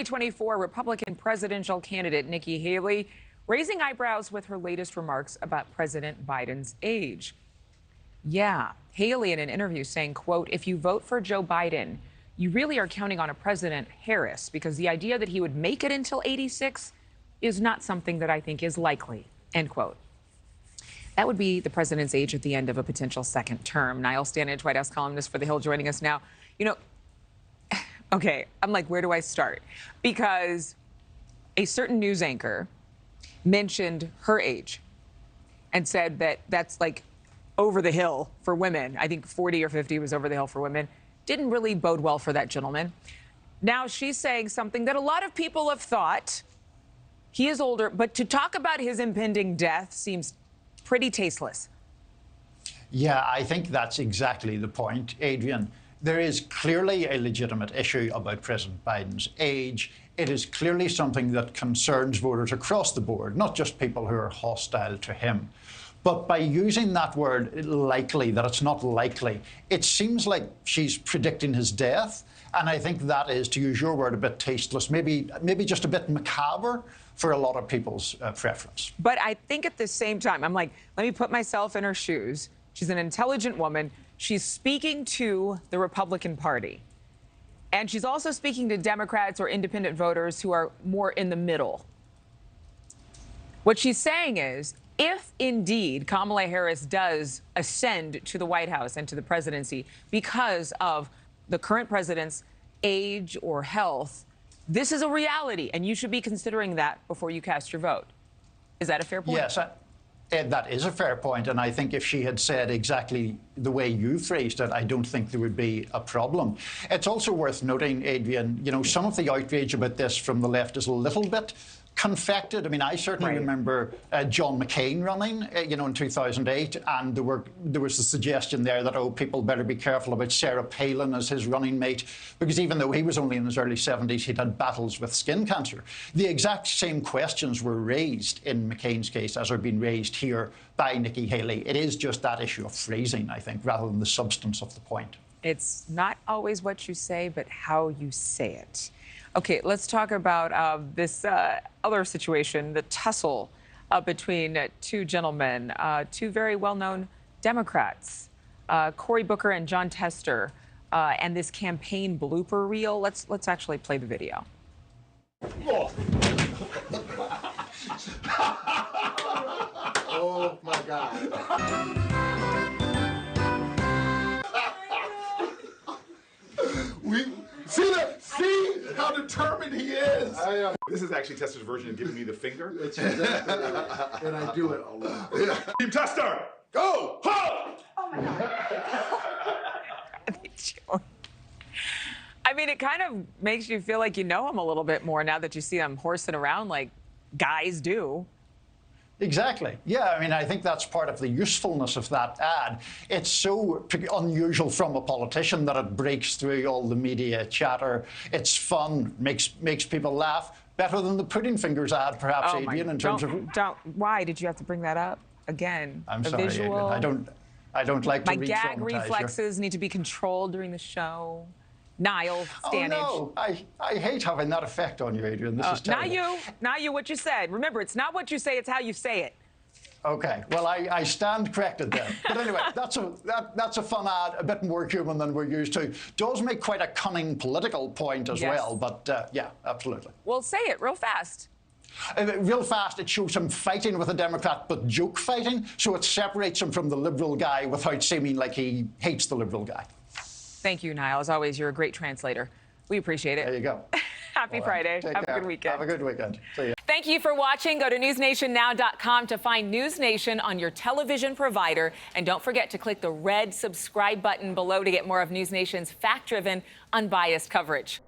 2024 Republican presidential candidate Nikki Haley raising eyebrows with her latest remarks about President Biden's age. Yeah, Haley in an interview saying, quote, "If you vote for Joe Biden, you really are counting on a President Harris, because the idea that he would make it until 86 is not something that I think is likely," end quote. That would be the president's age at the end of a potential second term. Niall Stanage, White House columnist for The Hill, joining us now. You know, okay, I'm like, where do I start? Because a certain news anchor mentioned her age and said that that's like over the hill for women. I think 40 or 50 was over the hill for women. Didn't really bode well for that gentleman. Now she's saying something that a lot of people have thought. He is older, but to talk about his impending death seems pretty tasteless. Yeah, I think that's exactly the point, Adrienne. There is clearly a legitimate issue about President Biden's age. It is clearly something that concerns voters across the board, not just people who are hostile to him. But by using that word likely, that it's not likely, it seems like she's predicting his death. And I think that is, to use your word, a bit tasteless, maybe just a bit macabre for a lot of people's preference. But I think at the same time, I'm like, let me put myself in her shoes. She's an intelligent woman. She's speaking to the Republican Party. And she's also speaking to Democrats or independent voters who are more in the middle. What she's saying is, if indeed Kamala Harris does ascend to the White House and to the presidency because of the current president's age or health, this is a reality, and you should be considering that before you cast your vote. Is that a fair point? Yes, that is a fair point, and I think if she had said exactly the way you phrased it, I don't think there would be a problem. It's also worth noting, Adrienne, you know, some of the outrage about this from the left is a little bit confected. I mean, I certainly remember John McCain running, you know, in 2008, and there was the suggestion there that, oh, people better be careful about Sarah Palin as his running mate, because even though he was only in his early 70s, he'd had battles with skin cancer. The exact same questions were raised in McCain's case as are being raised here by Nikki Haley. It is just that issue of phrasing, I think, rather than the substance of the point. It's not always what you say, but how you say it. Okay, let's talk about this other situation, the tussle between two gentlemen, two very well-known Democrats, Cory Booker and John Tester, and this campaign blooper reel. Let's actually play the video. Oh my God. See how determined he is. This is actually Tester's version of giving me the finger. It's exactly it. And I do it a lot. Yeah. Team Tester, go! Ho! Oh my God. I mean, it kind of makes you feel like you know him a little bit more now that you see him horsing around like guys do. Exactly. Yeah, I mean, I think that's part of the usefulness of that ad. It's so unusual from a politician that it breaks through all the media chatter. It's fun, makes people laugh. Better than the pudding fingers ad, perhaps, Adrienne, in terms of... Why did you have to bring that up again? I'm sorry, Adrienne. I don't like to re-traumatize you. My gag reflexes need to be controlled during the show. Niall Stanage. Oh, no. I hate having that effect on you, Adrienne. This is terrible. Not you, what you said. Remember, it's not what you say, it's how you say it. Okay, well, I stand corrected then. But anyway, that's a fun ad, a bit more human than we're used to. Does make quite a cunning political point as well, but yeah, absolutely. Well, say it real fast. Real fast, it shows him fighting with a Democrat, but joke fighting, so it separates him from the Liberal guy without seeming like he hates the Liberal guy. Thank you, Niall. As always, you're a great translator. We appreciate it. There you go. Happy Friday. Have a good weekend. Have a good weekend. See you. Thank you for watching. Go to newsnationnow.com to find NewsNation on your television provider. And don't forget to click the red subscribe button below to get more of NewsNation's fact-driven, unbiased coverage.